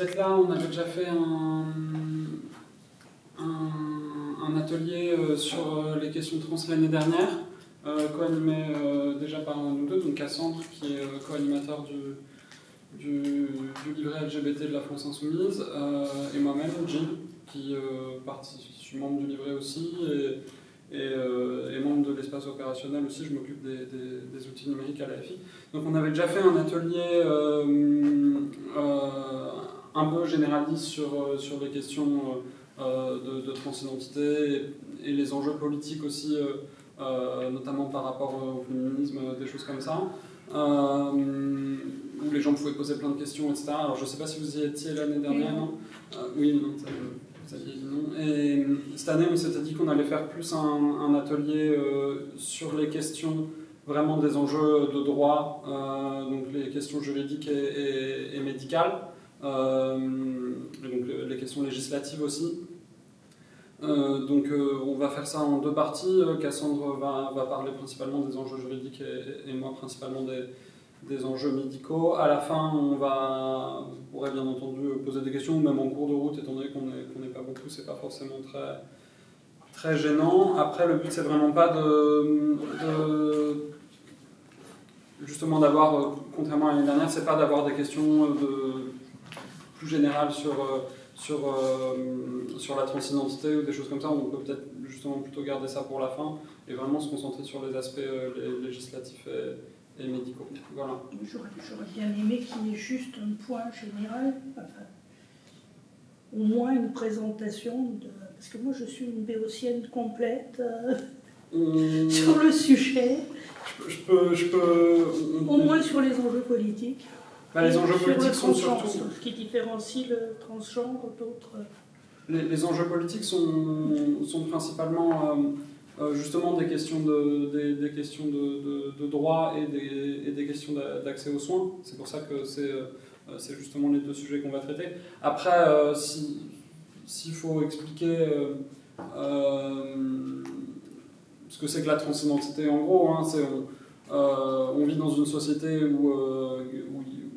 d'être là. On avait déjà fait un atelier sur les questions trans l'année dernière, co-animé déjà par nous deux, donc Cassandre qui est co-animateur du livret LGBT de la France Insoumise, et moi-même, Gilles, qui je suis membre du livret aussi, et membre de l'espace opérationnel aussi, je m'occupe des outils numériques à l'AFI. Donc on avait déjà fait un atelier un peu généraliste sur les questions de transidentité et les enjeux politiques aussi, notamment par rapport au féminisme, des choses comme ça, où les gens pouvaient poser plein de questions, etc. Alors je ne sais pas si vous y étiez l'année dernière, non oui, non, vous aviez dit non. Et cette année, on s'était dit qu'on allait faire plus un atelier sur les questions vraiment des enjeux de droit, donc les questions juridiques et médicales, et donc les questions législatives aussi. Donc on va faire ça en deux parties. Cassandre va parler principalement des enjeux juridiques et moi principalement des enjeux médicaux. À la fin, vous pourrez bien entendu poser des questions, même en cours de route, étant donné qu'on n'est pas beaucoup, c'est pas forcément très gênant. Après, le but, c'est vraiment pas justement d'avoir, contrairement à l'année dernière, c'est pas d'avoir des questions plus générales sur la transidentité ou des choses comme ça. On peut peut-être justement plutôt garder ça pour la fin et vraiment se concentrer sur les aspects législatifs et médicaux. Voilà. J'aurais bien aimé qu'il y ait juste un point général, enfin, au moins une présentation, parce que moi je suis une béotienne complète sur le sujet, au moins sur les enjeux politiques. Les enjeux politiques sont surtout... Ce qui différencie le transgenre d'autres... Les enjeux politiques sont principalement justement des questions de droit et des questions d'accès aux soins. C'est pour ça que c'est justement les deux sujets qu'on va traiter. Après, s'il faut expliquer ce que c'est que la transidentité, en gros, hein, on vit dans une société où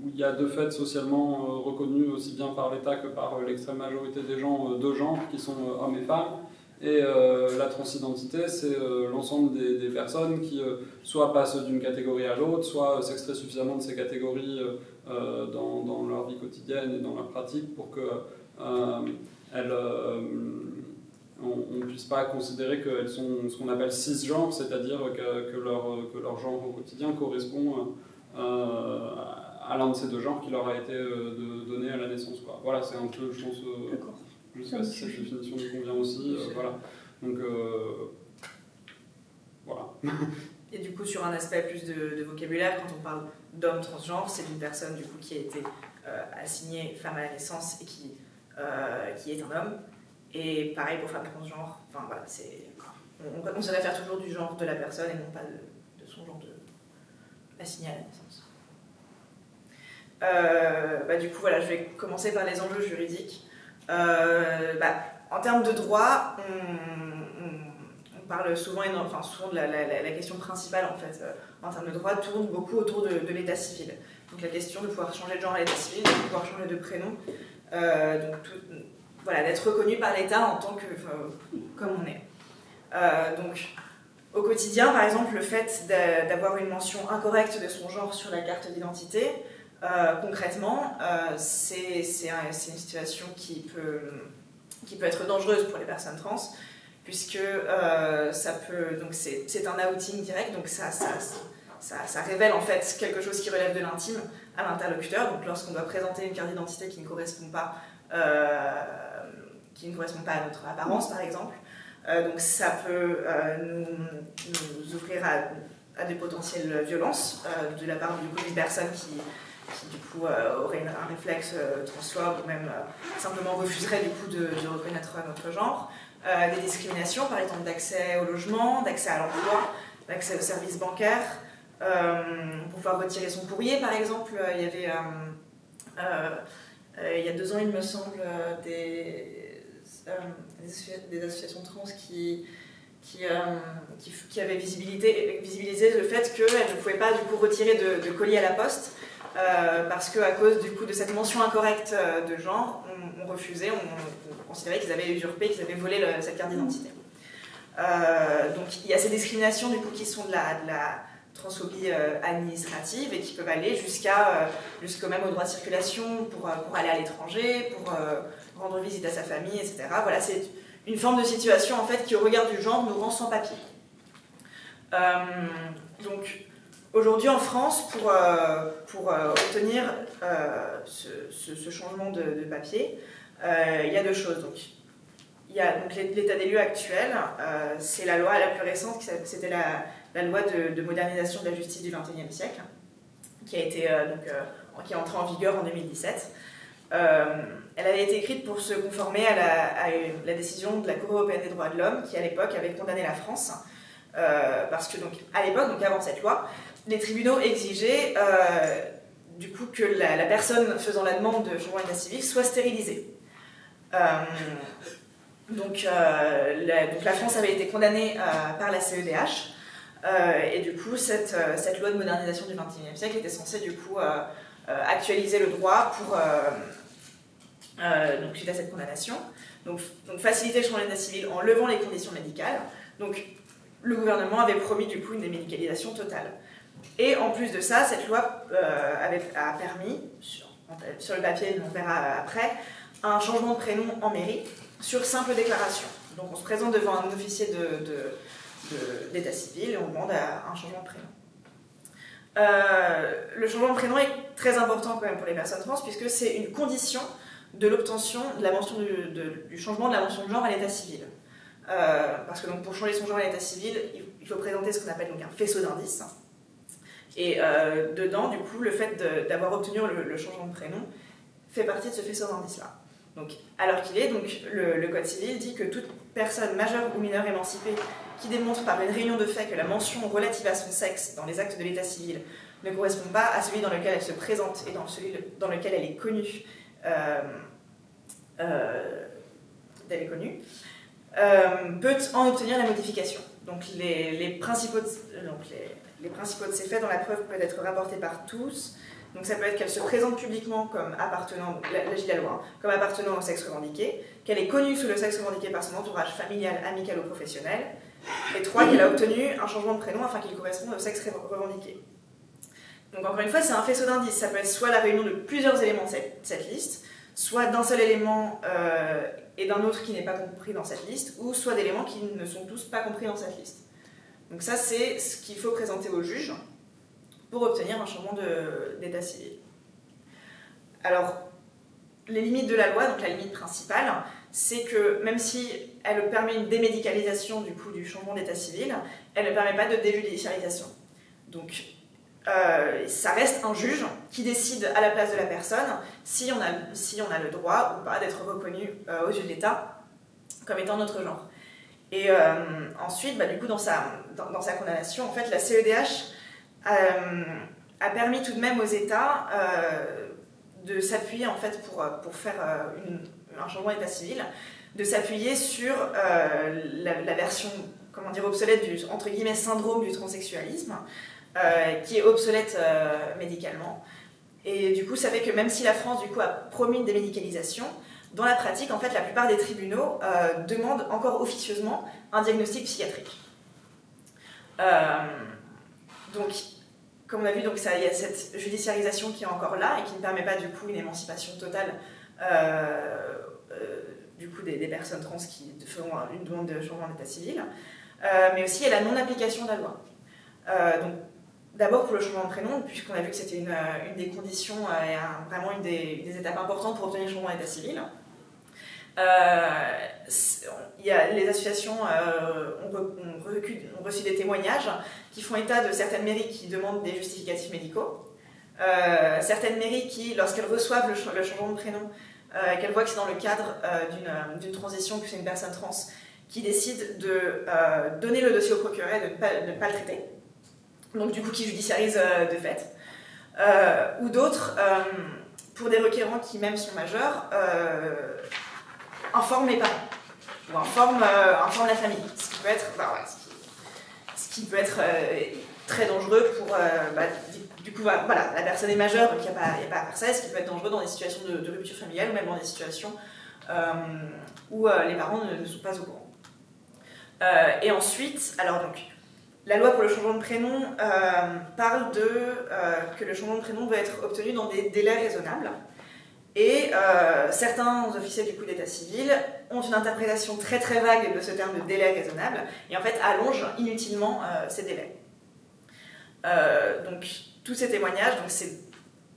il y a de fait socialement reconnu aussi bien par l'État que par l'extrême majorité des gens deux genres qui sont hommes et femmes. Et la transidentité, c'est l'ensemble des personnes qui soit passent d'une catégorie à l'autre, soit s'extraient suffisamment de ces catégories dans leur vie quotidienne et dans leur pratique pour que on ne puisse pas considérer qu'elles sont ce qu'on appelle cisgenres, c'est-à-dire que leur genre au quotidien correspond à l'un de ces deux genres qui leur a été donné à la naissance. Quoi. Voilà, c'est un peu, je pense, je ne sais pas si cette définition nous convient aussi. Voilà. Donc, voilà. Et du coup, sur un aspect plus de vocabulaire, quand on parle d'homme transgenre, c'est une personne du coup, qui a été assignée femme à la naissance et qui est un homme. Et pareil pour femme transgenre, enfin, voilà, on se réfère toujours du genre de la personne et non pas de son genre assigné à la naissance. Du coup, voilà, je vais commencer par les enjeux juridiques. En termes de droit, on parle souvent de la question principale en fait, en termes de droit tourne beaucoup autour de l'état civil. Donc la question de pouvoir changer de genre à l'état civil, de pouvoir changer de prénom, d'être reconnu par l'État en tant que comme on est. Donc au quotidien, par exemple, le fait d'avoir une mention incorrecte de son genre sur la carte d'identité, concrètement, c'est une situation qui peut être dangereuse pour les personnes trans, puisque c'est un outing direct, donc ça révèle en fait quelque chose qui relève de l'intime à l'interlocuteur. Donc lorsqu'on doit présenter une carte d'identité qui ne correspond pas à notre apparence, par exemple, donc ça peut nous ouvrir à des potentielles violences de la part d'une personne qui du coup aurait un réflexe transphobe ou même simplement refuserait du coup de reconnaître notre genre. Des discriminations, par exemple d'accès au logement, d'accès à l'emploi, d'accès aux services bancaires, pour pouvoir retirer son courrier par exemple. Il y avait il y a 2 ans il me semble des associations trans qui avaient visibilisé le fait qu'elles ne pouvaient pas du coup retirer de colis à la poste parce qu'à cause du coup de cette mention incorrecte de genre, on refusait, on considérait qu'ils avaient usurpé, qu'ils avaient volé cette carte d'identité. Donc il y a ces discriminations du coup qui sont de la transphobie administrative et qui peuvent aller jusqu'au même au droit de circulation pour aller à l'étranger, pour rendre visite à sa famille, etc. Voilà, c'est une forme de situation en fait qui au regard du genre nous rend sans papier. Donc aujourd'hui en France, pour obtenir ce changement de papier, il y a deux choses. Donc, il y a donc l'état des lieux actuel, c'est la loi la plus récente, c'était la loi de modernisation de la justice du XXIe siècle, qui est entrée en vigueur en 2017. Elle avait été écrite pour se conformer à la décision de la Cour européenne des droits de l'homme, qui à l'époque avait condamné la France, parce que donc, à l'époque, donc avant cette loi, les tribunaux exigeaient du coup que la personne faisant la demande de changement d'état civil soit stérilisée. Donc la France avait été condamnée par la CEDH, et du coup cette loi de modernisation du XXIe siècle était censée du coup actualiser le droit pour donc suite à cette condamnation, donc faciliter le changement d'état civil en levant les conditions médicales. Donc le gouvernement avait promis du coup une démédicalisation totale. Et en plus de ça, cette loi a permis, sur le papier, on verra après, un changement de prénom en mairie sur simple déclaration. Donc on se présente devant un officier d'état civil et on demande un changement de prénom. Le changement de prénom est très important quand même pour les personnes trans puisque c'est une condition de l'obtention de la mention du changement de la mention de genre à l'état civil. Parce que donc, pour changer son genre à l'état civil, il faut présenter ce qu'on appelle donc, un faisceau d'indices. Et dedans, du coup, le fait d'avoir obtenu le changement de prénom fait partie de ce faisceau d'indices-là. Donc, alors qu'il est, donc, le Code civil dit que toute personne majeure ou mineure émancipée qui démontre par une réunion de fait que la mention relative à son sexe dans les actes de l'état civil ne correspond pas à celui dans lequel elle se présente et dans celui dans lequel elle est connue, peut en obtenir la modification. Donc les principaux de ces faits dont la preuve peut être rapportée par tous. Donc ça peut être qu'elle se présente publiquement comme appartenant, la loi, comme appartenant au sexe revendiqué, qu'elle est connue sous le sexe revendiqué par son entourage familial, amical ou professionnel, et 3, qu'elle a obtenu un changement de prénom afin qu'il corresponde au sexe revendiqué. Donc encore une fois, c'est un faisceau d'indices. Ça peut être soit la réunion de plusieurs éléments de cette liste, soit d'un seul élément et d'un autre qui n'est pas compris dans cette liste, ou soit d'éléments qui ne sont tous pas compris dans cette liste. Donc ça, c'est ce qu'il faut présenter au juge pour obtenir un changement d'état civil. Alors, les limites de la loi, donc la limite principale, c'est que même si elle permet une démédicalisation du coup du changement d'état civil, elle ne permet pas de déjudiciarisation. Donc, ça reste un juge qui décide à la place de la personne si on a le droit ou pas d'être reconnu aux yeux de l'État comme étant notre genre. Et ensuite, du coup, dans sa condamnation, en fait, la CEDH a permis tout de même aux États de s'appuyer, en fait, pour faire un changement d'état civil, de s'appuyer sur la version, comment dire, obsolète du, entre guillemets, syndrome du transsexualisme, qui est obsolète médicalement. Et du coup, ça fait que même si la France, du coup, a promis une démédicalisation, dans la pratique, en fait, la plupart des tribunaux demandent encore officieusement un diagnostic psychiatrique. Donc, comme on a vu, donc, il y a cette judiciarisation qui est encore là et qui ne permet pas, du coup, une émancipation totale du coup, des personnes trans qui feront une demande de changement d'état civil. Mais aussi, il y a la non-application de la loi. Donc, d'abord pour le changement de prénom, puisqu'on a vu que c'était une des conditions et vraiment une des étapes importantes pour obtenir le changement d'état civil. Il y a les associations ont reçu des témoignages qui font état de certaines mairies qui demandent des justificatifs médicaux, certaines mairies qui, lorsqu'elles reçoivent le changement de prénom, qu'elles voient que c'est dans le cadre d'une transition, que c'est une personne trans, qui décide de donner le dossier au procureur et de ne pas le traiter. Donc du coup qui judiciarisent de fait. Ou d'autres, pour des requérants qui même sont majeurs, informent les parents, ou informent la famille. Ce qui peut être, très dangereux pour... du coup, voilà, la personne est majeure, donc il n'y a pas à faire ça, ce qui peut être dangereux dans des situations de rupture familiale ou même dans des situations où les parents ne sont pas au courant. Et ensuite, alors donc, la loi pour le changement de prénom parle que le changement de prénom doit être obtenu dans des délais raisonnables. Et certains officiers du coup d'état civil ont une interprétation très très vague de ce terme de délai raisonnable et en fait allongent inutilement ces délais. Donc tous ces témoignages, c'est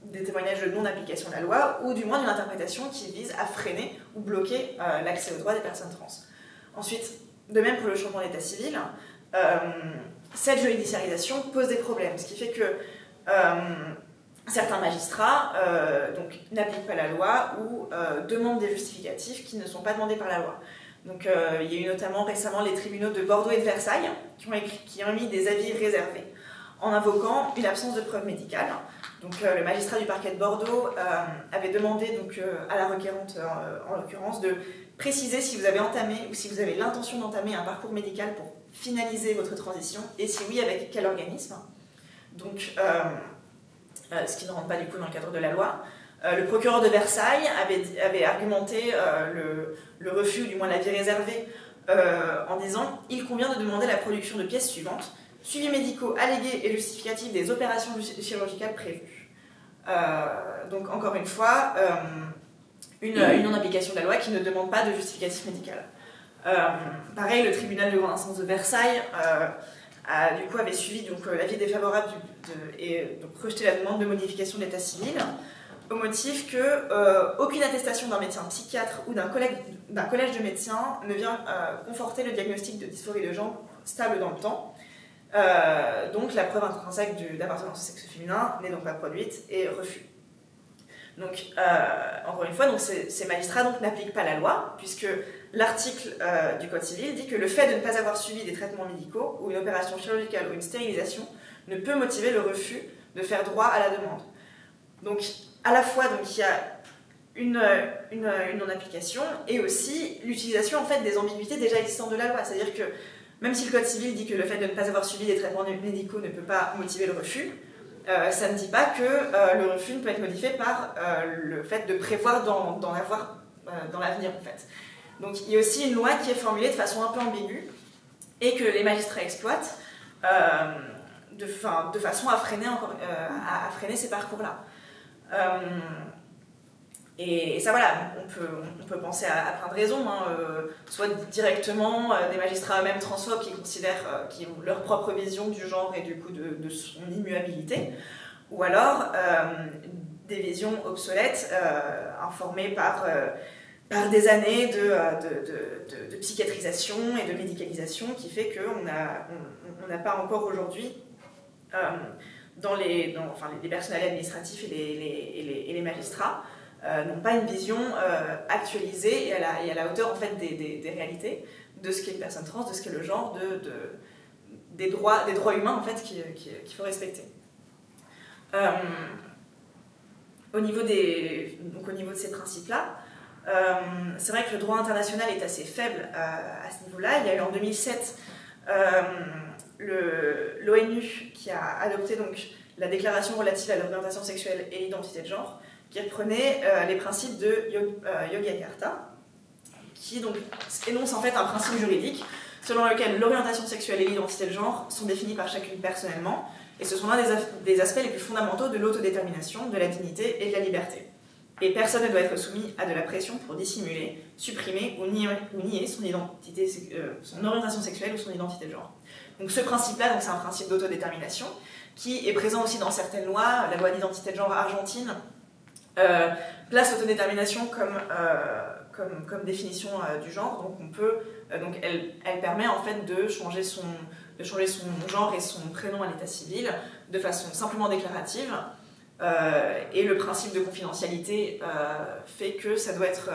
des témoignages de non-application de la loi ou du moins d'une interprétation qui vise à freiner ou bloquer l'accès aux droits des personnes trans. Ensuite, de même pour le changement d'état civil, cette judiciarisation pose des problèmes, ce qui fait que certains magistrats n'appliquent pas la loi ou demandent des justificatifs qui ne sont pas demandés par la loi. Donc, il y a eu notamment récemment les tribunaux de Bordeaux et de Versailles qui ont émis des avis réservés en invoquant une absence de preuve médicale. Donc, le magistrat du parquet de Bordeaux avait demandé à la requérante, en l'occurrence, de préciser si vous avez entamé ou si vous avez l'intention d'entamer un parcours médical pour finaliser votre transition et si oui, avec quel organisme. Donc, ce qui ne rentre pas du coup dans le cadre de la loi. Le procureur de Versailles avait argumenté le refus, ou du moins l'avis réservé, en disant « Il convient de demander la production de pièces suivantes, suivis médicaux allégués et justificatifs des opérations chirurgicales prévues. » Donc encore une fois, une non-application de la loi qui ne demande pas de justificatif médical. Pareil, le tribunal de grande instance de Versailles avait suivi l'avis défavorable et donc rejeté la demande de modification de l'état civil au motif que aucune attestation d'un médecin psychiatre ou d'un collège de médecins ne vient conforter le diagnostic de dysphorie de genre stable dans le temps. Donc la preuve intrinsèque d'appartenance au sexe féminin n'est donc pas produite et refus. Donc, encore une fois, ces magistrats n'appliquent pas la loi, puisque l'article du Code civil dit que le fait de ne pas avoir suivi des traitements médicaux ou une opération chirurgicale ou une stérilisation ne peut motiver le refus de faire droit à la demande. Donc, à la fois, il y a une non-application et aussi l'utilisation en fait, des ambiguïtés déjà existantes de la loi. C'est-à-dire que même si le Code civil dit que le fait de ne pas avoir suivi des traitements médicaux ne peut pas motiver le refus, ça ne dit pas que le refus ne peut être modifié par le fait de prévoir d'en avoir dans l'avenir en fait. Donc il y a aussi une loi qui est formulée de façon un peu ambiguë et que les magistrats exploitent de façon à freiner ces parcours-là. Et ça voilà, on peut penser à plein de raisons, soit directement des magistrats eux-mêmes transphobes qui considèrent qu'ils ont leur propre vision du genre et du coup de son immuabilité, ou alors des visions obsolètes informées par des années de psychiatrisation et de médicalisation qui fait qu'on n'a pas encore aujourd'hui les personnels administratifs et les magistrats n'ont pas une vision actualisée et à la hauteur en fait, des réalités de ce qu'est une personne trans, de ce qu'est le genre, des droits humains en fait, qu'il faut respecter. Au niveau de ces principes-là, c'est vrai que le droit international est assez faible à ce niveau-là. Il y a eu en 2007 l'ONU qui a adopté donc, la déclaration relative à l'orientation sexuelle et l'identité de genre, qui reprenait les principes de Yogyakarta, qui donc énonce en fait un principe juridique selon lequel l'orientation sexuelle et l'identité de genre sont définies par chacune personnellement, et ce sont l'un des aspects les plus fondamentaux de l'autodétermination, de la dignité et de la liberté. Et personne ne doit être soumis à de la pression pour dissimuler, supprimer ou nier son orientation sexuelle ou son identité de genre. Donc ce principe-là, c'est un principe d'autodétermination qui est présent aussi dans certaines lois. La loi d'identité de genre argentine place l'autodétermination comme définition du genre. Donc elle permet en fait de changer son genre et son prénom à l'état civil de façon simplement déclarative. Et le principe de confidentialité fait que ça doit être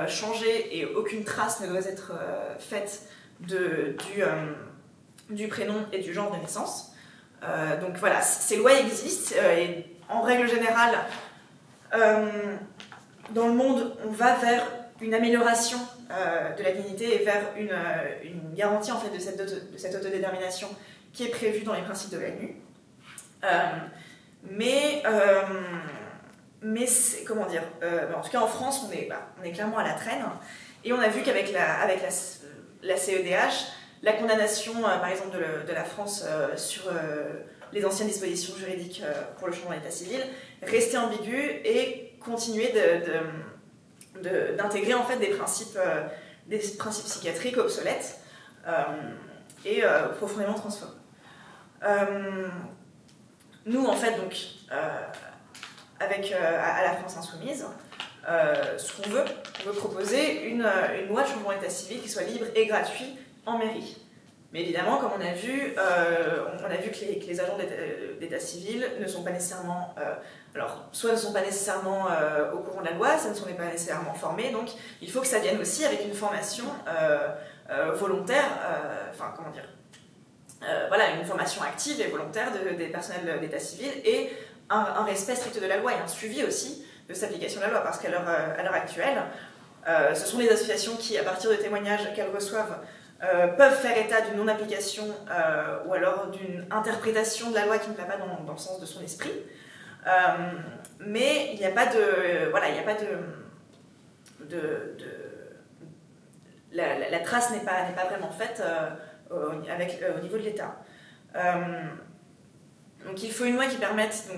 changé et aucune trace ne doit être faite du prénom et du genre de naissance. Donc voilà, ces lois existent et en règle générale, dans le monde, on va vers une amélioration de la dignité et vers une garantie en fait, de cette autodétermination qui est prévu dans les principes de l'ONU. Mais comment dire, en tout cas en France, on est clairement à la traîne. Et on a vu qu'avec la CEDH, la condamnation, par exemple, de la France sur les anciennes dispositions juridiques pour le changement d'état civil restait ambiguë et continuait d'intégrer en fait des principes psychiatriques obsolètes et profondément transphobes. Nous, en fait, donc, à la France Insoumise, ce qu'on veut, on veut proposer une loi de changement d'état civil qui soit libre et gratuite en mairie. Mais évidemment, comme on a vu que les agents d'état civil ne sont pas nécessairement, soit ne sont pas nécessairement au courant de la loi, ça ne sont pas nécessairement formés, donc il faut que ça vienne aussi avec une formation volontaire, une formation active et volontaire des personnels d'état civil et un respect strict de la loi et un suivi aussi de cette application de la loi, parce qu'à l'heure actuelle, ce sont les associations qui, à partir de témoignages qu'elles reçoivent, peuvent faire état d'une non-application ou alors d'une interprétation de la loi qui ne va pas dans le sens de son esprit. Mais il n'y a pas la trace n'est pas vraiment faite au niveau de l'État. Donc il faut une loi qui permette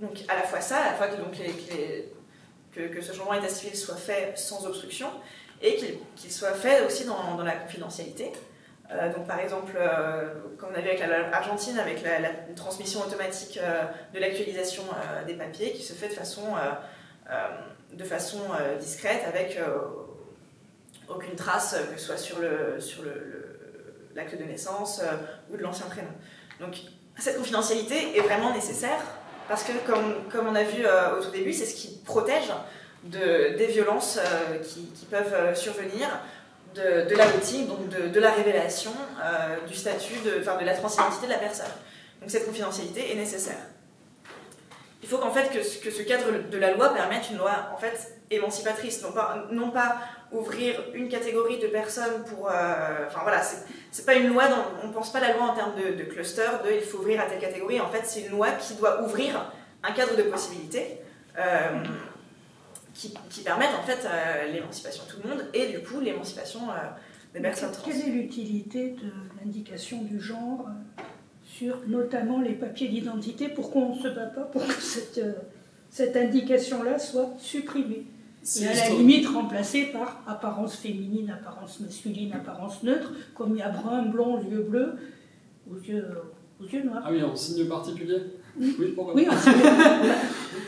donc à la fois ça, à la fois que ce changement d'état civil soit fait sans obstruction et qu'il soit fait aussi dans la confidentialité. Donc par exemple, comme on a vu avec la loi argentine, avec la transmission automatique de l'actualisation des papiers qui se fait de façon discrète avec aucune trace que ce soit sur l'acte de naissance ou de l'ancien prénom. Donc cette confidentialité est vraiment nécessaire parce que comme on a vu au tout début, c'est ce qui protège des violences qui peuvent survenir, de la routine, donc de la révélation du statut, de la transidentité de la personne. Donc cette confidentialité est nécessaire. Il faut qu'en fait que ce cadre de la loi permette une loi en fait émancipatrice, non pas ouvrir une catégorie de personnes pour... c'est pas une loi, on pense pas la loi en termes de cluster, il faut ouvrir à telle catégorie. En fait, c'est une loi qui doit ouvrir un cadre de possibilités qui permettent en fait l'émancipation de tout le monde et du coup l'émancipation des personnes trans. Quelle est l'utilité de l'indication du genre sur notamment les papiers d'identité? Pourquoi on ne se bat pas pour que cette indication-là soit supprimée et à la limite remplacée par apparence féminine, apparence masculine, apparence neutre, comme il y a brun, blond, yeux bleus, aux yeux noirs. Ah oui, en signe particulier. Oui, pourquoi oui,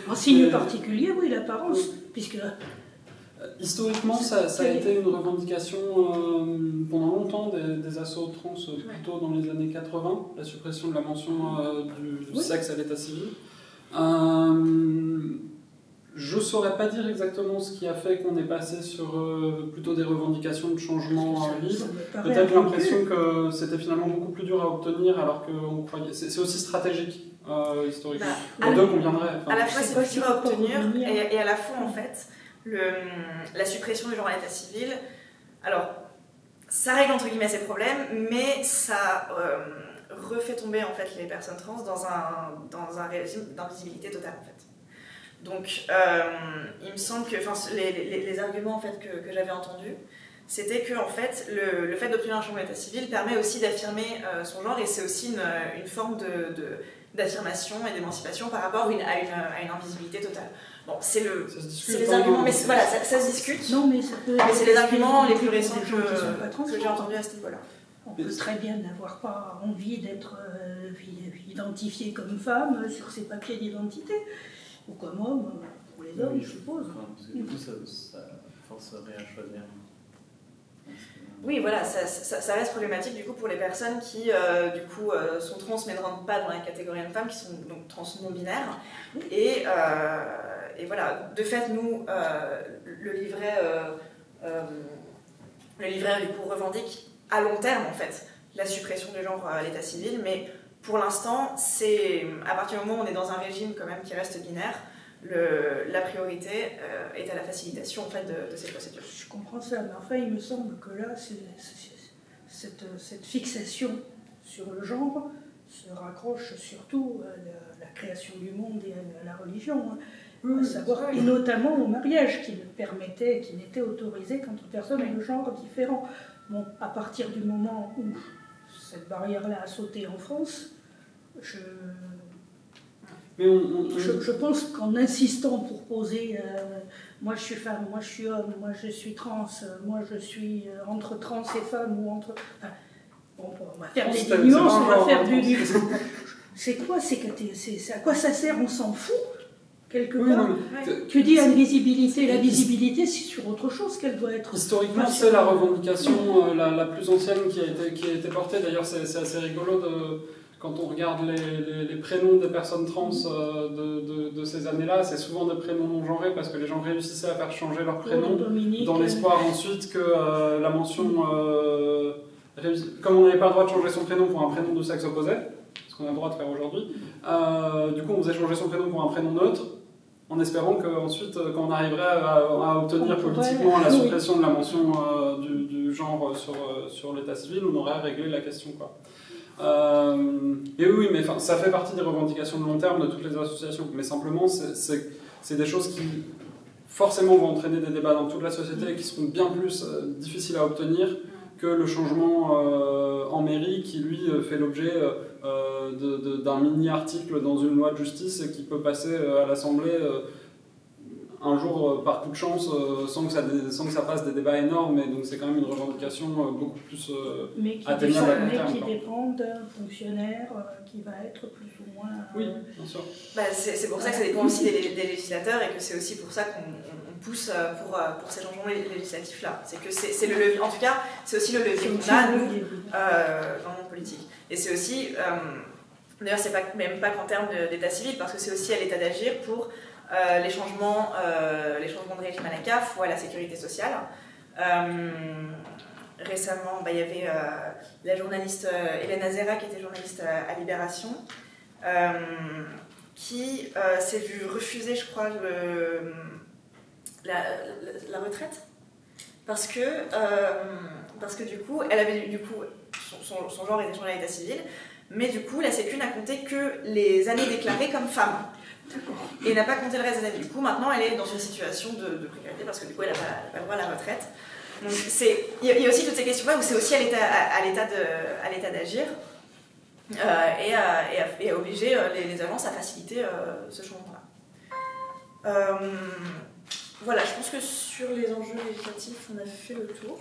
en signe particulier, oui, l'apparence, puisque... Historiquement, ça a été une revendication pendant longtemps des assos trans, plutôt dans les années 80, la suppression de la mention du sexe à l'état civil. Je ne saurais pas dire exactement ce qui a fait qu'on est passé sur plutôt des revendications de changement libre. Peut-être l'impression que c'était finalement beaucoup plus dur à obtenir alors qu'on croyait. C'est aussi stratégique, historiquement. Les deux conviendraient. À la fois, c'est plus dur à obtenir et à la fois, en fait, la suppression du genre à l'état civil, alors, ça règle entre guillemets ces problèmes, mais ça refait tomber en fait les personnes trans dans un régime d'invisibilité totale en fait. Donc, il me semble que les arguments en fait que j'avais entendus, c'était que en fait le fait d'obtenir un changement d'état civil permet aussi d'affirmer son genre et c'est aussi une forme d'affirmation et d'émancipation par rapport à une invisibilité totale. Bon, c'est les arguments, mais voilà, ça se discute. Non, mais c'est les arguments les plus récents que j'ai entendus à ce niveau-là. On peut très bien n'avoir pas envie d'être identifié comme femme sur ses papiers d'identité, ou comme homme pour les hommes, je suppose. Du coup, ça forcerait à choisir. Oui, voilà, ça reste problématique du coup pour les personnes qui sont trans mais ne rentrent pas dans la catégorie de femmes, qui sont donc trans non binaires. Et voilà, de fait, nous, le livret du coup revendique à long terme en fait la suppression du genre à l'état civil, mais pour l'instant, c'est à partir du moment où on est dans un régime quand même qui reste binaire, la priorité est à la facilitation en fait, de ces procédures. Je comprends ça, mais enfin il me semble que là, cette fixation sur le genre se raccroche surtout à la création du monde et à la religion, à savoir, et notamment au mariage qui n'était autorisé qu'entre personnes de genre différents. Bon, à partir du moment où cette barrière-là a sauté en France, je pense qu'en insistant pour poser moi je suis femme, moi je suis homme, moi je suis trans, moi je suis entre trans et femme ou entre... Enfin, bon, on va faire des nuances, on va faire du... C'est quoi? C'est à quoi ça sert? On s'en fout quelque part. Tu dis invisibilité, la visibilité c'est sur autre chose qu'elle doit être. Historiquement, c'est la revendication la plus ancienne qui a été portée. D'ailleurs, c'est assez rigolo quand on regarde les prénoms des personnes trans de ces années-là, c'est souvent des prénoms non genrés parce que les gens réussissaient à faire changer leur prénom dans l'espoir ensuite que la mention... comme on n'avait pas le droit de changer son prénom pour un prénom de sexe opposé, ce qu'on a le droit de faire aujourd'hui, du coup on faisait changer son prénom pour un prénom neutre, en espérant qu'ensuite, quand on arriverait à obtenir politiquement la suppression de la mention du genre sur l'état civil, on aurait réglé la question, quoi. Et oui, mais ça fait partie des revendications de long terme de toutes les associations, mais simplement c'est des choses qui forcément vont entraîner des débats dans toute la société et qui seront bien plus difficiles à obtenir que le changement en mairie qui lui fait l'objet d'un mini-article dans une loi de justice et qui peut passer à l'Assemblée un jour par coup de chance sans que ça fasse des débats énormes, et donc c'est quand même une revendication beaucoup plus atteignable à long terme. Mais qui dépend d'un fonctionnaire qui va être plus ou moins... Oui, bien sûr. C'est pour ça que ça dépend aussi des législateurs, et que c'est aussi pour ça qu'on pousse pour ces changements législatifs-là. C'est que c'est le levier, en tout cas, c'est aussi le levier qu'on a, nous, dans le politique. Et c'est aussi, d'ailleurs, c'est même pas qu'en termes d'état civil, parce que c'est aussi à l'état d'agir pour les changements de régime à la CAF ou à la sécurité sociale. Récemment, il y avait la journaliste Hélène Azera, qui était journaliste à Libération, qui s'est vue refuser, je crois, la retraite, parce que du coup, elle avait son genre était changé à l'état civil, mais du coup, la Sécu n'a compté que les années déclarées comme femme. Et n'a pas compté le reste des années. Du coup, maintenant, elle est dans une situation de précarité parce que du coup, elle n'a pas le droit à la retraite. Donc, il y a aussi toutes ces questions-là où c'est aussi à l'état d'agir et à obliger les agences à faciliter ce changement-là. Voilà, je pense que sur les enjeux législatifs, on a fait le tour.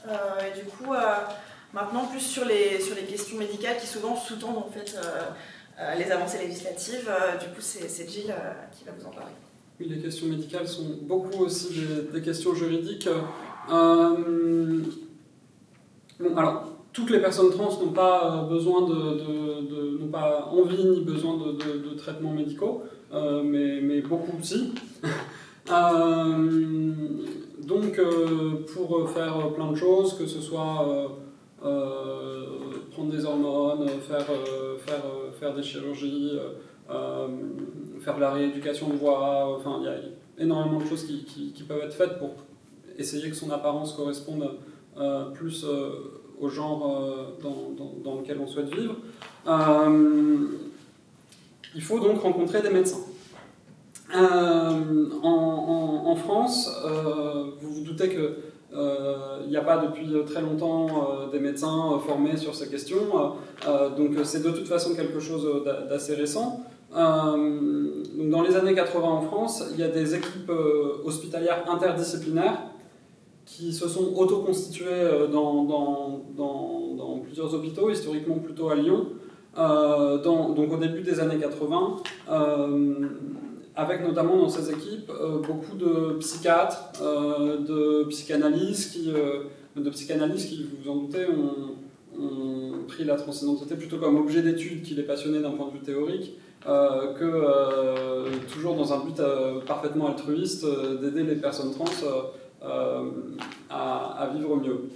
Et du coup, maintenant, plus sur les questions médicales qui souvent sous-tendent en fait les avancées législatives. Du coup, c'est Gilles qui va vous en parler. Oui, les questions médicales sont beaucoup aussi des questions juridiques. Bon, alors, toutes les personnes trans n'ont pas besoin n'ont pas envie ni besoin de traitements médicaux, mais beaucoup aussi. Donc, pour faire plein de choses, que ce soit prendre des hormones, faire des chirurgies, faire de la rééducation de voix, enfin, il y a énormément de choses qui peuvent être faites pour essayer que son apparence corresponde plus au genre dans lequel on souhaite vivre. Il faut donc rencontrer des médecins. En France, vous vous doutez qu'il n'y a pas depuis très longtemps des médecins formés sur ces questions, donc c'est de toute façon quelque chose d'assez récent. Donc dans les années 80 en France, il y a des équipes hospitalières interdisciplinaires qui se sont auto-constituées dans plusieurs hôpitaux, historiquement plutôt à Lyon, donc au début des années 80, avec notamment dans ces équipes beaucoup de psychiatres, de psychanalystes qui, vous vous en doutez, ont pris la transidentité plutôt comme objet d'étude qui les passionnait d'un point de vue théorique, que toujours dans un but parfaitement altruiste d'aider les personnes trans à vivre mieux.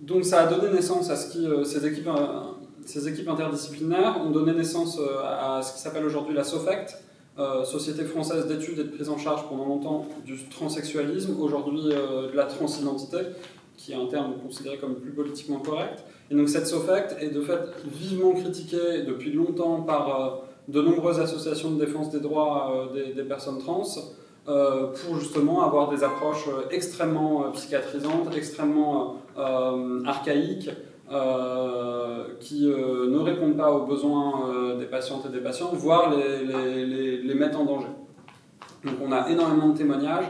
Donc ça a donné naissance à ces équipes interdisciplinaires ont donné naissance à ce qui s'appelle aujourd'hui la SOFACT, Société française d'études et de prise en charge pendant longtemps du transsexualisme, aujourd'hui de la transidentité, qui est un terme considéré comme plus politiquement correct. Et donc cette SOFECT est de fait vivement critiquée depuis longtemps par de nombreuses associations de défense des droits des personnes trans, pour justement avoir des approches extrêmement psychiatrisantes, extrêmement archaïques, qui ne répondent pas aux besoins des patientes et des patients, voire les mettent en danger. Donc on a énormément de témoignages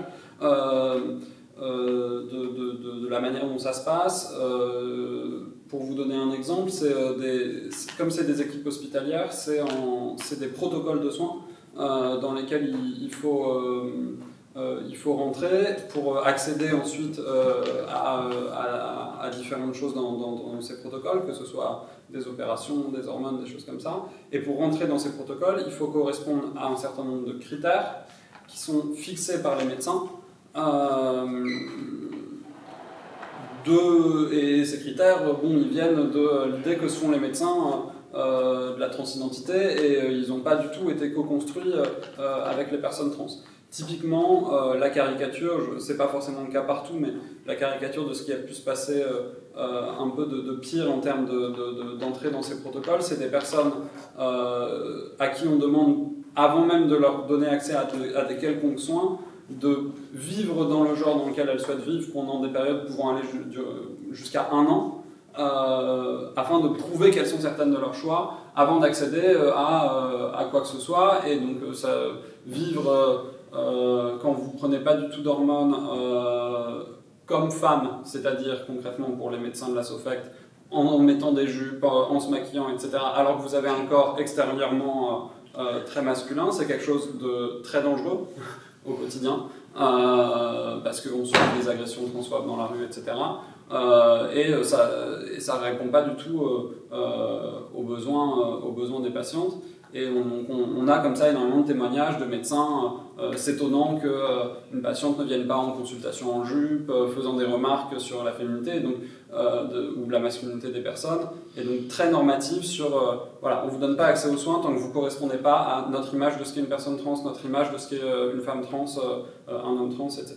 de la manière dont ça se passe. Pour vous donner un exemple, comme c'est des équipes hospitalières, c'est des protocoles de soins dans lesquels il faut rentrer pour accéder ensuite à différentes choses dans ces protocoles, que ce soit des opérations, des hormones, des choses comme ça. Et pour rentrer dans ces protocoles, il faut correspondre à un certain nombre de critères qui sont fixés par les médecins. Et ces critères, ils viennent de l'idée que se font les médecins de la transidentité, et ils n'ont pas du tout été co-construits avec les personnes trans. Typiquement, la caricature, c'est pas forcément le cas partout, mais la caricature de ce qui a pu se passer un peu de pire en termes d'entrée dans ces protocoles, c'est des personnes à qui on demande, avant même de leur donner accès à des quelconques soins, de vivre dans le genre dans lequel elles souhaitent vivre pendant des périodes pouvant aller jusqu'à 1 an, afin de prouver qu'elles sont certaines de leur choix, avant d'accéder à quoi que ce soit. Et donc vivre quand vous ne prenez pas du tout d'hormones comme femme, c'est-à-dire concrètement pour les médecins de la SOFECT, en mettant des jupes, en se maquillant, etc., alors que vous avez un corps extérieurement très masculin, c'est quelque chose de très dangereux au quotidien, parce qu'on subit des agressions transphobes dans la rue, etc. Et ça ne répond pas du tout aux besoins des patientes. Et on a comme ça énormément de témoignages de médecins s'étonnant qu'une patiente ne vienne pas en consultation en jupe, faisant des remarques sur la féminité donc, ou la masculinité des personnes, et donc très normative sur voilà, on ne vous donne pas accès aux soins tant que vous ne correspondez pas à notre image de ce qu'est une personne trans, notre image de ce qu'est une femme trans, un homme trans, etc.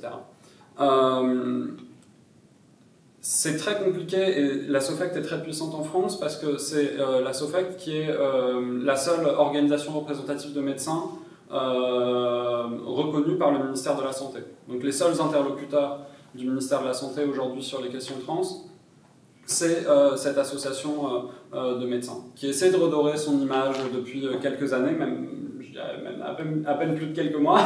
C'est très compliqué, et la SOFECT est très puissante en France parce que c'est la SOFECT qui est la seule organisation représentative de médecins reconnue par le ministère de la Santé. Donc les seuls interlocuteurs du ministère de la Santé aujourd'hui sur les questions trans, c'est cette association de médecins qui essaie de redorer son image depuis quelques années, je dirais même à peine plus de quelques mois,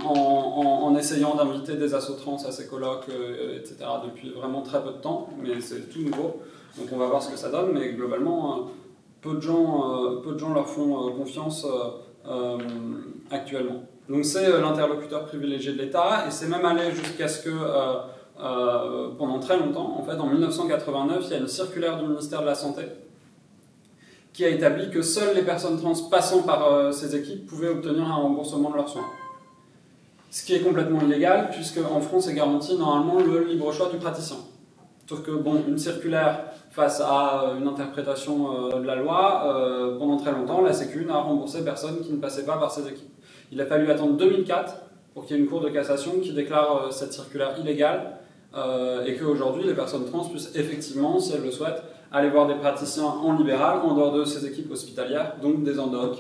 en essayant d'inviter des assos trans à ses colloques, etc. depuis vraiment très peu de temps, mais c'est tout nouveau, donc on va voir ce que ça donne, mais globalement, peu de gens leur font confiance actuellement. Donc c'est l'interlocuteur privilégié de l'État, et c'est même allé jusqu'à ce que, pendant très longtemps, en fait en 1989, il y a une circulaire du ministère de la Santé qui a établi que seules les personnes trans passant par ces équipes pouvaient obtenir un remboursement de leurs soins. Ce qui est complètement illégal, puisque en France est garanti normalement le libre choix du praticien. Sauf que, une circulaire face à une interprétation de la loi, pendant très longtemps, la Sécu n'a remboursé personne qui ne passait pas par ces équipes. Il a fallu attendre 2004 pour qu'il y ait une cour de cassation qui déclare cette circulaire illégale, et qu'aujourd'hui les personnes trans puissent effectivement, si elles le souhaitent, aller voir des praticiens en libéral, en dehors de ces équipes hospitalières, donc des endocs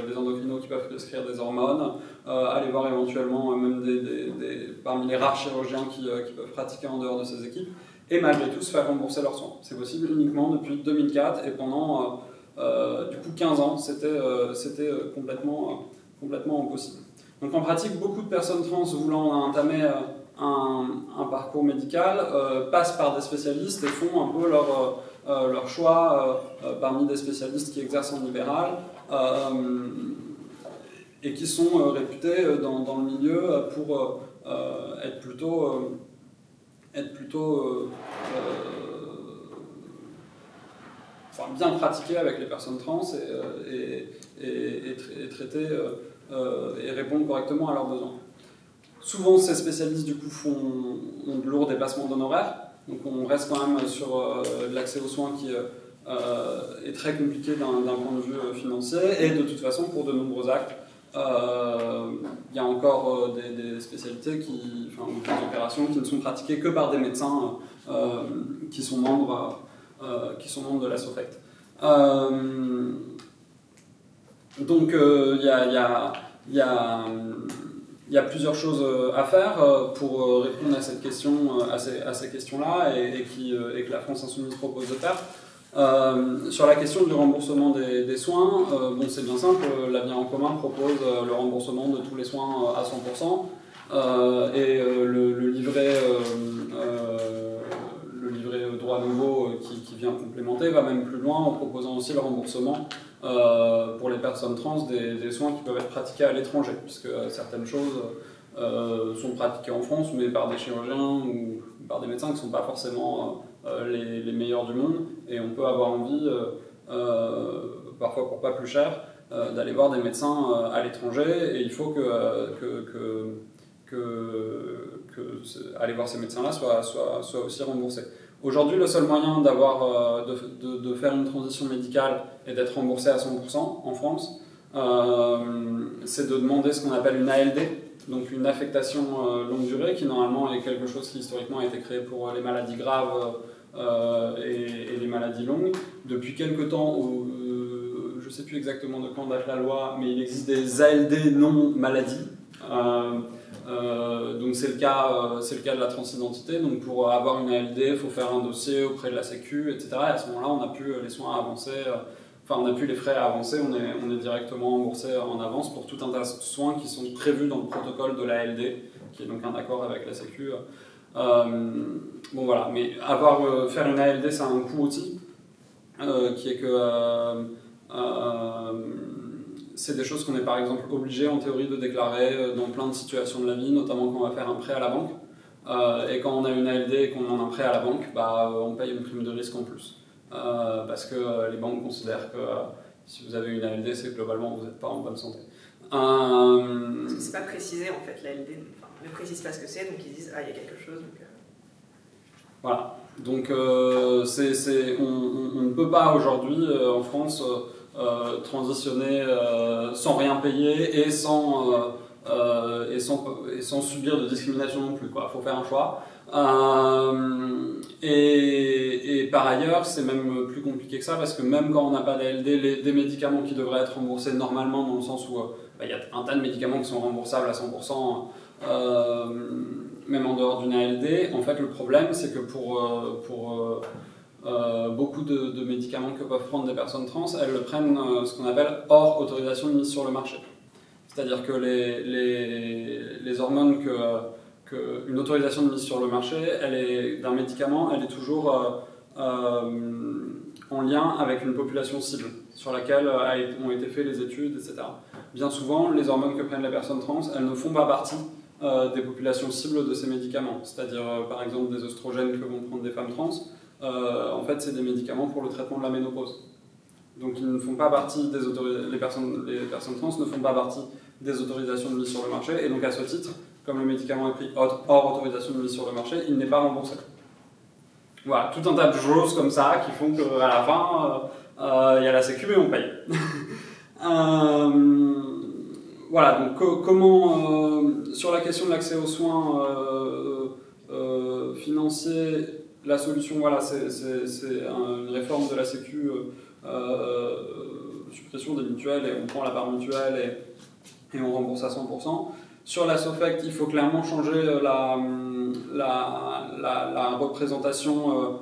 des endocrinos qui peuvent prescrire des hormones, aller voir éventuellement même parmi les rares chirurgiens qui peuvent pratiquer en dehors de ces équipes, et malgré tout se faire rembourser leurs soins. C'est possible uniquement depuis 2004, et pendant du coup 15 ans, c'était complètement impossible. Donc en pratique, beaucoup de personnes trans voulant entamer un parcours médical passent par des spécialistes et font un peu leur choix parmi des spécialistes qui exercent en libéral et qui sont réputés dans le milieu pour être plutôt bien pratiqués avec les personnes trans et traités et répondre correctement à leurs besoins. Souvent, ces spécialistes du coup ont de lourds dépassements d'honoraires, donc on reste quand même sur l'accès aux soins qui est très compliqué d'un point de vue financier, et de toute façon, pour de nombreux actes, il y a encore des spécialités ou des opérations qui ne sont pratiquées que par des médecins qui sont membres de la SOFECT. Donc il y a plusieurs choses à faire pour répondre à cette question, à ces questions-là, et que la France Insoumise propose de faire. Sur la question du remboursement des soins, bon, c'est bien simple, l'Avenir en commun propose le remboursement de tous les soins à 100%, et le livret droit nouveau qui vient complémenter va même plus loin en proposant aussi le remboursement pour les personnes trans des soins qui peuvent être pratiqués à l'étranger, puisque certaines choses sont pratiquées en France, mais par des chirurgiens ou par des médecins qui ne sont pas forcément les meilleurs du monde, et on peut avoir envie, parfois pour pas plus cher, d'aller voir des médecins à l'étranger, et il faut que aller voir ces médecins-là soit aussi remboursé. Aujourd'hui, le seul moyen de faire une transition médicale et d'être remboursé à 100% en France, c'est de demander ce qu'on appelle une ALD, donc une affectation longue durée, qui normalement est quelque chose qui historiquement a été créé pour les maladies graves et les maladies longues. Depuis quelque temps, je ne sais plus exactement de quand date la loi, mais il existe des ALD non maladies. Donc c'est le cas de la transidentité. Donc pour avoir une ALD, il faut faire un dossier auprès de la Sécu, etc. Et à ce moment-là, on n'a plus les soins avancés, on n'a plus les frais à avancer, on est directement remboursé en avance pour tout un tas de soins qui sont prévus dans le protocole de l'ALD, qui est donc un accord avec la Sécu. Bon voilà, mais faire une ALD, ça a un coût aussi, qui est que c'est des choses qu'on est par exemple obligé en théorie de déclarer dans plein de situations de la vie, notamment quand on va faire un prêt à la banque. Et quand on a une ALD et qu'on a un prêt à la banque, on paye une prime de risque en plus. Parce que les banques considèrent que si vous avez une ALD, c'est que globalement vous n'êtes pas en bonne santé. Parce que c'est pas précisé en fait, l'ALD ne précise pas ce que c'est, donc ils disent il y a quelque chose. Donc, Voilà, donc on ne peut pas aujourd'hui en France transitionner sans rien payer et sans subir de discrimination non plus. Il faut faire un choix. Et par ailleurs, c'est même plus compliqué que ça, parce que même quand on n'a pas d'ALD, des médicaments qui devraient être remboursés normalement, dans le sens où il y a un tas de médicaments qui sont remboursables à 100%, même en dehors d'une ALD, en fait le problème c'est que pour beaucoup de médicaments que peuvent prendre des personnes trans, elles le prennent ce qu'on appelle hors autorisation de mise sur le marché. C'est-à-dire que les hormones une autorisation de mise sur le marché, d'un médicament, elle est toujours en lien avec une population cible sur laquelle ont été faites les études, etc. Bien souvent, les hormones que prennent les personnes trans, elles ne font pas partie des populations cibles de ces médicaments. C'est-à-dire, par exemple, des oestrogènes que vont prendre des femmes trans, en fait, c'est des médicaments pour le traitement de la ménopause. Donc, ils ne font pas partie les personnes trans ne font pas partie des autorisations de mise sur le marché, et donc à ce titre, comme le médicament est pris hors autorisation de mise sur le marché, il n'est pas remboursé. Voilà, tout un tas de choses comme ça qui font qu'à la fin, il y a la Sécu et on paye. Voilà, donc comment, sur la question de l'accès aux soins financiers, la solution, voilà, c'est une réforme de la Sécu, suppression des mutuelles, et on prend la part mutuelle et on rembourse à 100%. Sur la SOFECT, il faut clairement changer la représentation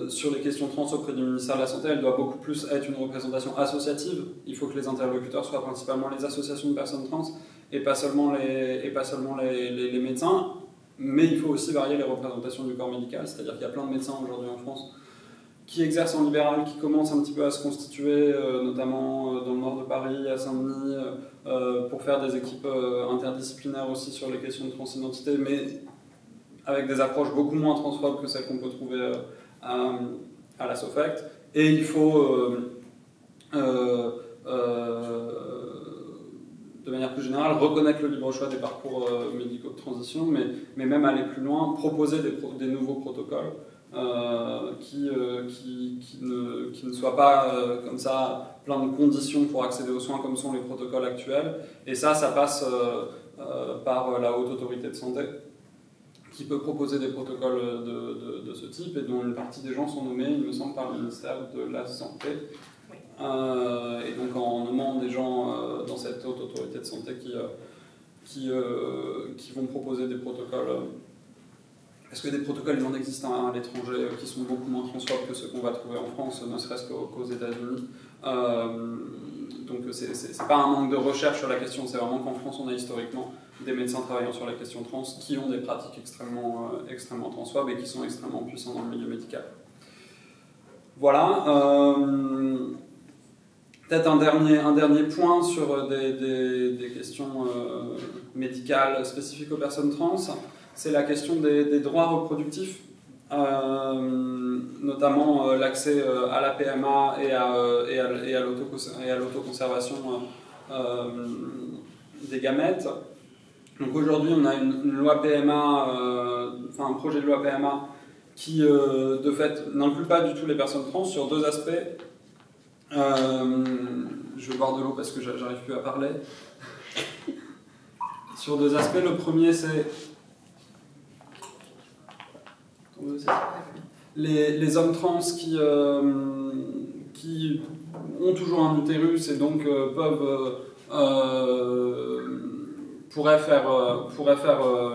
sur les questions trans auprès du ministère de la Santé. Elle doit beaucoup plus être une représentation associative. Il faut que les interlocuteurs soient principalement les associations de personnes trans et pas seulement les médecins. Mais il faut aussi varier les représentations du corps médical. C'est-à-dire qu'il y a plein de médecins aujourd'hui en France qui exercent en libéral, qui commencent un petit peu à se constituer, notamment dans le nord de Paris, à Saint-Denis, pour faire des équipes interdisciplinaires aussi sur les questions de transidentité, mais avec des approches beaucoup moins transphobes que celles qu'on peut trouver à la SOFECT. Et il faut, de manière plus générale, reconnaître le libre choix des parcours médicaux de transition, mais même aller plus loin, proposer des nouveaux protocoles qui ne soient pas comme ça plein de conditions pour accéder aux soins comme sont les protocoles actuels. Et ça passe par la Haute Autorité de Santé, qui peut proposer des protocoles de ce type et dont une partie des gens sont nommés, il me semble, par le ministère de la Santé. Oui. Et donc en nommant des gens dans cette Haute Autorité de Santé qui vont proposer des protocoles, parce que des protocoles il en existe à l'étranger qui sont beaucoup moins transphobes que ceux qu'on va trouver en France, ne serait-ce qu'aux États-Unis. Donc c'est pas un manque de recherche sur la question, c'est vraiment qu'en France on a historiquement des médecins travaillant sur la question trans qui ont des pratiques extrêmement transphobes et qui sont extrêmement puissants dans le milieu médical. Voilà. Peut-être un dernier point sur des questions médicales spécifiques aux personnes trans, c'est la question des droits reproductifs, notamment l'accès à la PMA et à l'autoconservation des gamètes. Donc aujourd'hui, on a une loi PMA, un projet de loi PMA qui, de fait, n'inclut pas du tout les personnes trans sur deux aspects. Je vais boire de l'eau parce que j'arrive plus à parler. Sur deux aspects, le premier c'est les hommes trans qui ont toujours un utérus et donc pourraient faire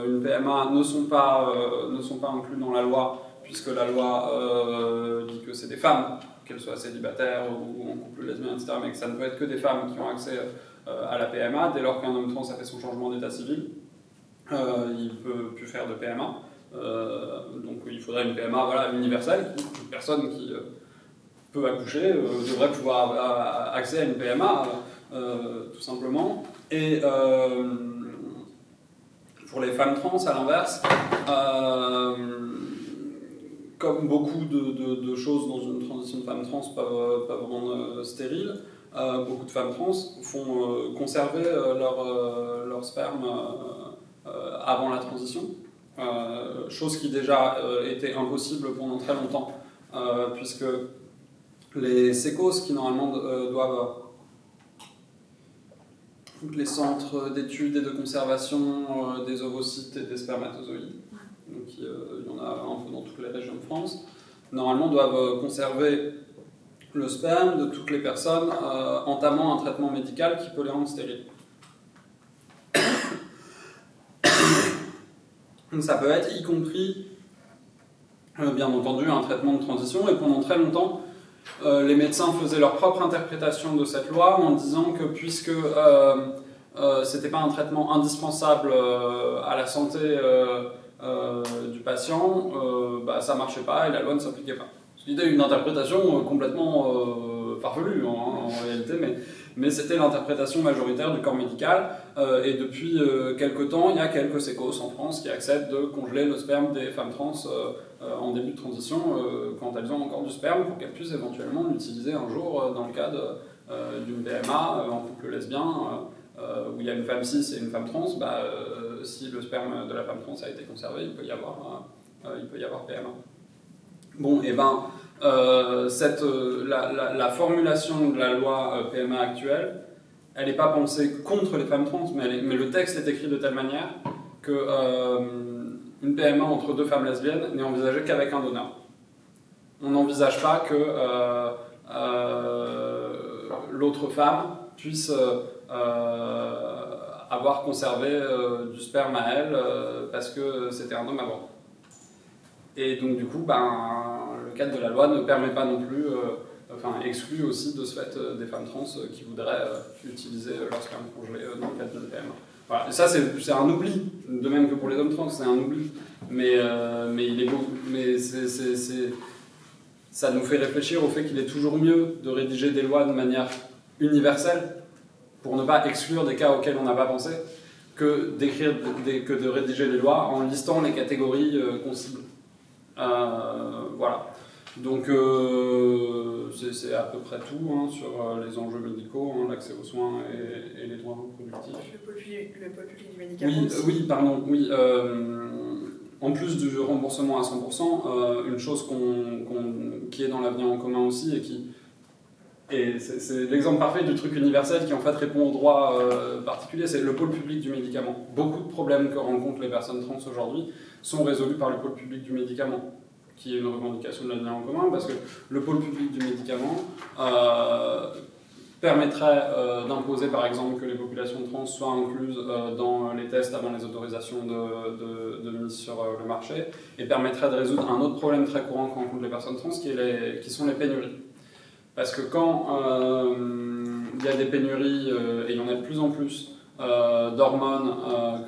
une PMA ne sont pas inclus dans la loi, puisque la loi dit que c'est des femmes, qu'elles soient célibataires ou en couple lesbien, etc., mais que ça ne peut être que des femmes qui ont accès à la PMA. Dès lors qu'un homme trans a fait son changement d'état civil, il ne peut plus faire de PMA. Donc il faudrait une PMA universelle. Toute personne qui peut accoucher devrait pouvoir avoir accès à une PMA, tout simplement. Et pour les femmes trans, à l'inverse, comme beaucoup de choses dans une transition de femmes trans peuvent rendre stérile, beaucoup de femmes trans font conserver leur sperme avant la transition. Chose qui déjà était impossible pendant très longtemps, puisque les sécos qui normalement doivent, les centres d'études et de conservation des ovocytes et des spermatozoïdes, donc il y en a un peu dans toutes les régions de France, normalement doivent conserver le sperme de toutes les personnes entamant un traitement médical qui peut les rendre stériles. Ça peut être y compris, bien entendu, un traitement de transition, et pendant très longtemps, les médecins faisaient leur propre interprétation de cette loi en disant que puisque c'était pas un traitement indispensable à la santé du patient, ça marchait pas et la loi ne s'appliquait pas. C'était une interprétation complètement farfelue en réalité, mais c'était l'interprétation majoritaire du corps médical, et depuis quelque temps, il y a quelques sécos en France qui acceptent de congeler le sperme des femmes trans en début de transition quand elles ont encore du sperme pour qu'elles puissent éventuellement l'utiliser un jour dans le cadre d'une PMA en couple lesbien où il y a une femme cis et une femme trans. Si le sperme de la femme trans a été conservé, il peut y avoir PMA. Bon, et la formulation de la loi PMA actuelle, elle n'est pas pensée contre les femmes trans, mais le texte est écrit de telle manière que une PMA entre deux femmes lesbiennes n'est envisagée qu'avec un donneur. On n'envisage pas que l'autre femme puisse avoir conservé du sperme à elle parce que c'était un homme avant. Et donc du coup, le cadre de la loi ne permet pas non plus, exclut aussi de ce fait des femmes trans qui voudraient utiliser leur sperme congelé dans le cadre d'une PMA. Voilà. Et ça, c'est un oubli, de même que pour les hommes trans, c'est un oubli. Mais il est beau. Mais ça nous fait réfléchir au fait qu'il est toujours mieux de rédiger des lois de manière universelle pour ne pas exclure des cas auxquels on n'a pas pensé que de rédiger des lois en listant les catégories qu'on cible. Voilà. Donc c'est à peu près tout sur les enjeux médicaux, l'accès aux soins et les droits reproductifs. Le pôle public du médicament. Oui, pardon. Oui, en plus du remboursement à 100%, une chose qui est dans l'avenir en commun aussi et c'est l'exemple parfait du truc universel qui en fait répond aux droits particuliers, c'est le pôle public du médicament. Beaucoup de problèmes que rencontrent les personnes trans aujourd'hui sont résolus par le pôle public du médicament, qui est une revendication de l'avenir en commun, parce que le pôle public du médicament permettrait d'imposer par exemple que les populations trans soient incluses dans les tests avant les autorisations de mise sur le marché, et permettrait de résoudre un autre problème très courant que rencontrent les personnes trans, qui sont les pénuries. Parce que quand il y a des pénuries, et il y en a de plus en plus, d'hormones,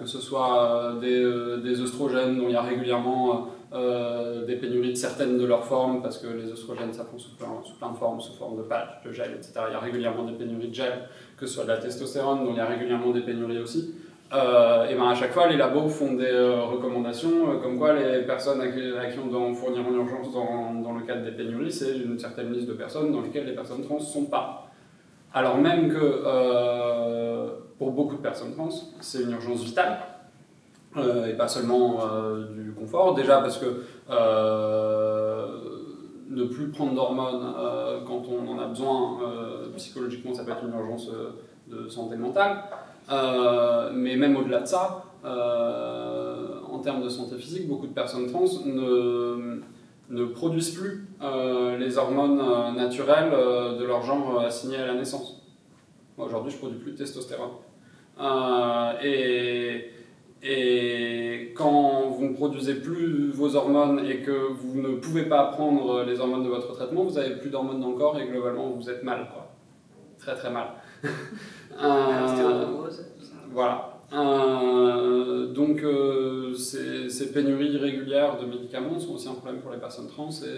que ce soit des œstrogènes dont il y a régulièrement des pénuries de certaines de leurs formes, parce que les œstrogènes ça prend sous plein de formes, sous forme de patch, de gel, etc. Il y a régulièrement des pénuries de gel, que ce soit de la testostérone dont il y a régulièrement des pénuries aussi. Et ben à chaque fois, les labos font des recommandations comme quoi les personnes à qui on doit en fournir en urgence dans le cadre des pénuries, c'est une certaine liste de personnes dans lesquelles les personnes trans ne sont pas. Alors même que pour beaucoup de personnes trans, c'est une urgence vitale, et pas seulement du confort. Déjà parce que ne plus prendre d'hormones quand on en a besoin, psychologiquement ça peut être une urgence de santé mentale. Mais même au-delà de ça, en termes de santé physique, beaucoup de personnes trans ne produisent plus les hormones naturelles de leur genre assignées à la naissance. Moi aujourd'hui je ne produis plus de testostérone. Et quand vous ne produisez plus vos hormones et que vous ne pouvez pas prendre les hormones de votre traitement, vous n'avez plus d'hormones dans le corps et globalement vous êtes mal, quoi. Très très mal. Voilà. Donc ces pénuries irrégulières de médicaments sont aussi un problème pour les personnes trans, et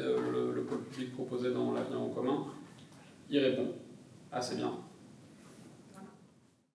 le pôle public proposé dans l'avenir en commun y répond assez bien.